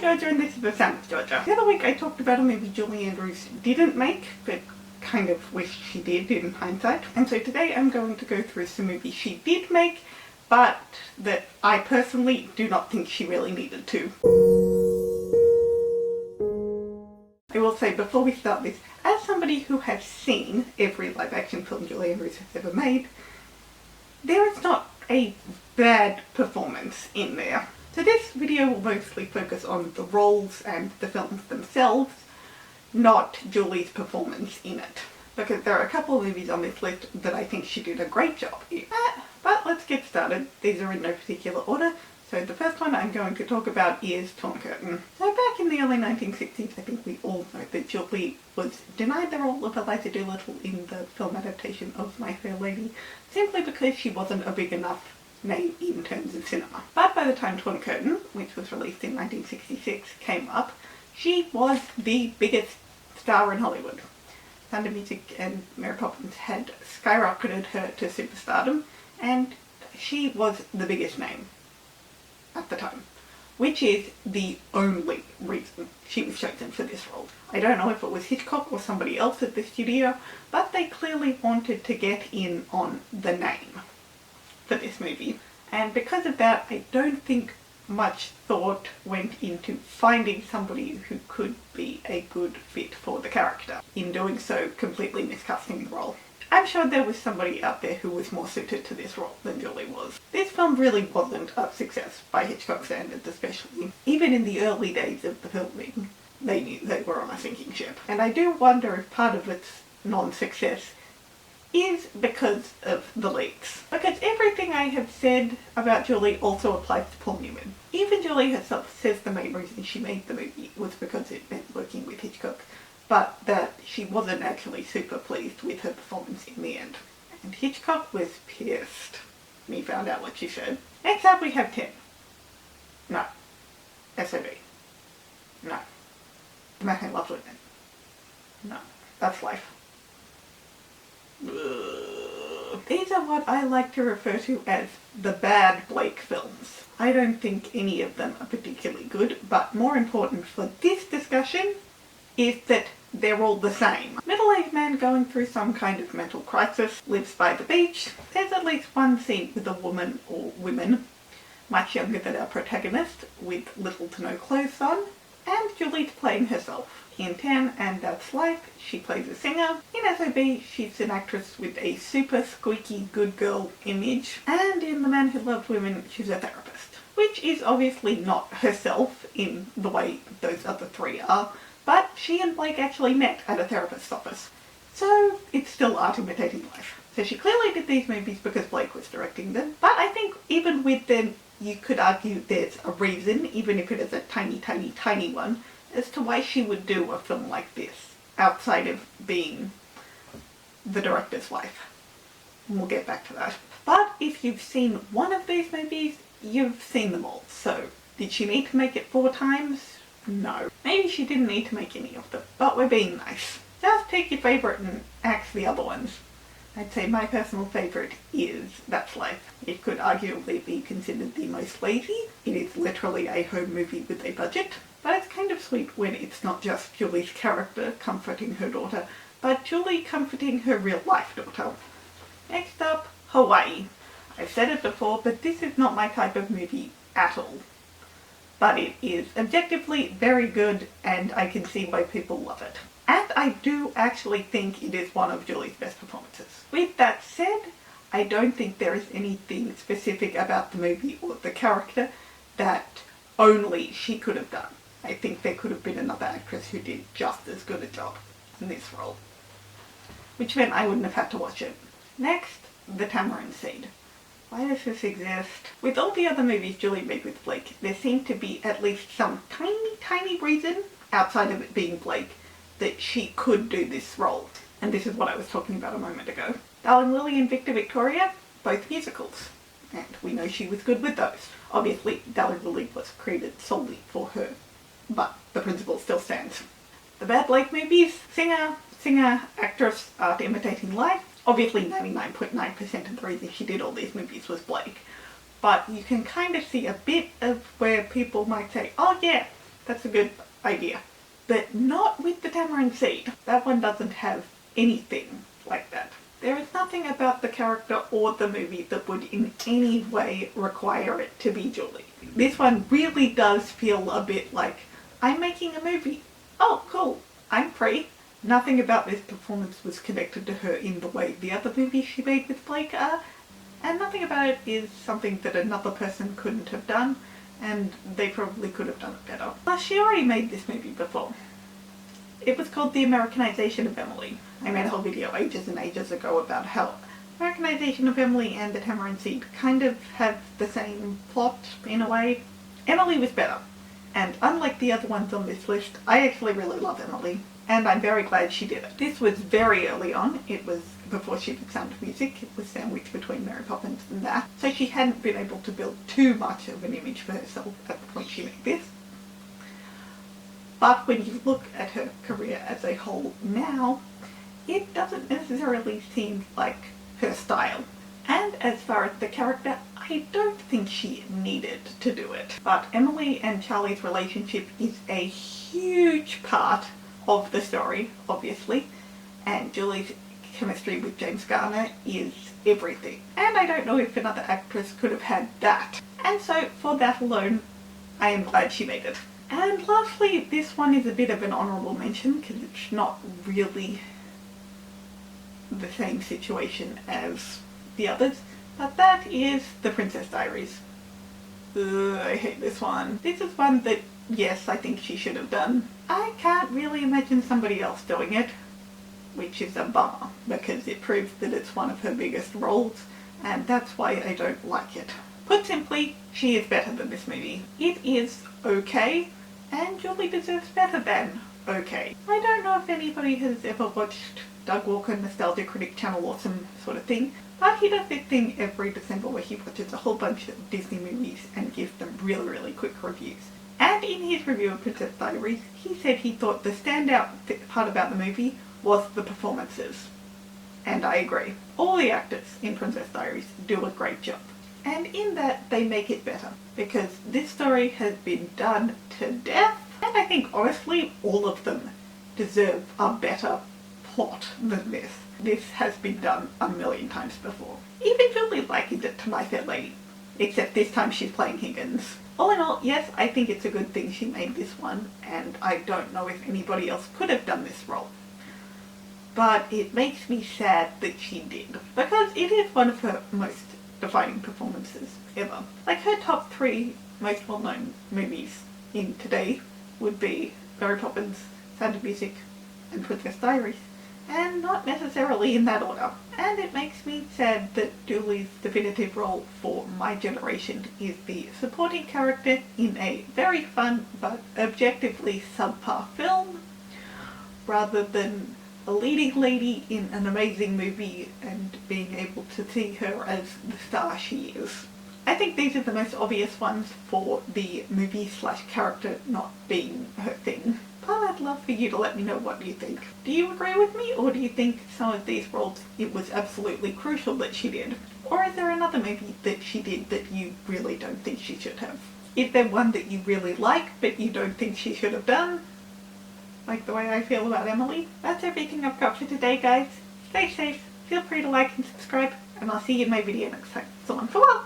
Georgia, and this is The Sound of Georgia. The other week I talked about a movie Julie Andrews didn't make, but kind of wish she did in hindsight. And so today I'm going to go through some movies she did make, but that I personally do not think she really needed to. I will say before we start this, as somebody who has seen every live action film Julie Andrews has ever made, there is not a bad performance in there. So this video will mostly focus on the roles and the films themselves, not Julie's performance in it. Because there are a couple of movies on this list that I think she did a great job in. But let's get started. These are in no particular order. So the first one I'm going to talk about is Torn Curtain. So back in the early 1960s, I think we all know that Julie was denied the role of Eliza Doolittle in the film adaptation of My Fair Lady, simply because she wasn't a big enough name in terms of cinema. But by the time Torn Curtain, which was released in 1966, came up, she was the biggest star in Hollywood. Sound of Music and Mary Poppins had skyrocketed her to superstardom, and she was the biggest name at the time, which is the only reason she was chosen for this role. I don't know if it was Hitchcock or somebody else at the studio, but they clearly wanted to get in on the name for this movie. And because of that, I don't think much thought went into finding somebody who could be a good fit for the character. In doing so, completely miscasting the role. I'm sure there was somebody out there who was more suited to this role than Julie was. This film really wasn't a success by Hitchcock standards, especially. Even in the early days of the filming, they knew they were on a sinking ship. And I do wonder if part of its non-success is because of the leaks. Because everything I have said about Julie also applies to Paul Newman. Even Julie herself says the main reason she made the movie was because it meant working with Hitchcock, but that she wasn't actually super pleased with her performance in the end. And Hitchcock was pissed when he found out what she said. Next up we have 10. No. SOB. No. The Man Who Loves Women. No. That's life. These are what I like to refer to as the bad Blake films. I don't think any of them are particularly good, but more important for this discussion is that they're all the same. Middle-aged man going through some kind of mental crisis, lives by the beach. There's at least one scene with a woman or women much younger than our protagonist with little to no clothes on, and Julie's playing herself. In 10 and That's Life, she plays a singer. In SOB, she's an actress with a super squeaky good girl image. And in The Man Who Loved Women, she's a therapist. Which is obviously not herself in the way those other three are, but she and Blake actually met at a therapist's office. So it's still art imitating life. So she clearly did these movies because Blake was directing them. But I think even with them, you could argue there's a reason, even if it is a tiny, tiny, tiny one, as to why she would do a film like this, outside of being the director's wife. And we'll get back to that. But if you've seen one of these movies, you've seen them all. So, did she need to make it 4 times? No. Maybe she didn't need to make any of them, but we're being nice. Just pick your favourite and axe the other ones. I'd say my personal favourite is That's Life. It could arguably be considered the most lazy. It is literally a home movie with a budget. But it's kind of sweet when it's not just Julie's character comforting her daughter, but Julie comforting her real-life daughter. Next up, Hawaii. I've said it before, but this is not my type of movie at all. But it is objectively very good, and I can see why people love it. And I do actually think it is one of Julie's best performances. With that said, I don't think there is anything specific about the movie or the character that only she could have done. I think there could have been another actress who did just as good a job in this role, which meant I wouldn't have had to watch it. Next, The Tamarind Seed. Why does this exist? With all the other movies Julie made with Blake, there seemed to be at least some tiny, tiny reason, outside of it being Blake, that she could do this role. And this is what I was talking about a moment ago. Darling Lily and Victor Victoria, both musicals. And we know she was good with those. Obviously, Darling Lily was created solely for her, but the principle still stands. The bad Blake movies, singer, actress, art imitating life. Obviously 99.9% of the reason she did all these movies was Blake. But you can kind of see a bit of where people might say, oh yeah, That's a good idea. But not with the Tamarind Seed. That one doesn't have anything like that. There is nothing about the character or the movie that would in any way require it to be Julie. This one really does feel a bit like, I'm making a movie. Oh, cool. I'm free. Nothing about this performance was connected to her in the way the other movies she made with Blake are, and nothing about it is something that another person couldn't have done, and they probably could have done it better. Plus, she already made this movie before. It was called The Americanization of Emily. I made a whole video ages and ages ago about how Americanization of Emily and The Tamarind Seed kind of have the same plot in a way. Emily was better, and unlike the other ones on this list, I actually really love Emily, and I'm very glad she did it. This was very early on. It was before she did Sound of Music. It was sandwiched between Mary Poppins and that, so she hadn't been able to build too much of an image for herself at the point she made this. But when you look at her career as a whole now, it doesn't necessarily seem like her style. And as far as the character, I don't think she needed to do it. But Emily and Charlie's relationship is a huge part of the story, obviously, and Julie's chemistry with James Garner is everything. And I don't know if another actress could have had that. And so, for that alone, I am glad she made it. And lastly, this one is a bit of an honourable mention because it's not really the same situation as the others, but that is the Princess Diaries. Ugh, I hate this one. This is one that, yes, I think she should have done. I can't really imagine somebody else doing it, which is a bummer because it proves that it's one of her biggest roles, and that's why I don't like it. Put simply, she is better than this movie. It is okay, and Julie deserves better than okay. I don't know if anybody has ever watched Doug Walker Nostalgia Critic Channel or some sort of thing, but he does this thing every December where he watches a whole bunch of Disney movies and gives them really quick reviews. And in his review of Princess Diaries, he said he thought the standout part about the movie was the performances. And I agree. All the actors in Princess Diaries do a great job. And in that, they make it better, because this story has been done to death, and I think honestly all of them deserve a better plot than this. This has been done a million times before. Even Julie likened it to My Fair Lady, except this time she's playing Higgins. All in all, yes, I think it's a good thing she made this one, and I don't know if anybody else could have done this role. But it makes me sad that she did, because it is one of her most defining performances ever. Like, her top 3 most well-known movies in today would be Mary Poppins, Sound of Music, and Princess Diaries, and not necessarily in that order. And it makes me sad that Julie's definitive role for my generation is the supporting character in a very fun but objectively subpar film, rather than a leading lady in an amazing movie and being able to see her as the star she is. I think these are the most obvious ones for the movie/character not being her thing. But I'd love for you to let me know what you think. Do you agree with me, or do you think some of these roles it was absolutely crucial that she did? Or is there another movie that she did that you really don't think she should have? Is there one that you really like but you don't think she should have done? Like the way I feel about Emily? That's everything I've got for today, guys. Stay safe, feel free to like and subscribe, and I'll see you in my video next time. So long, farewell!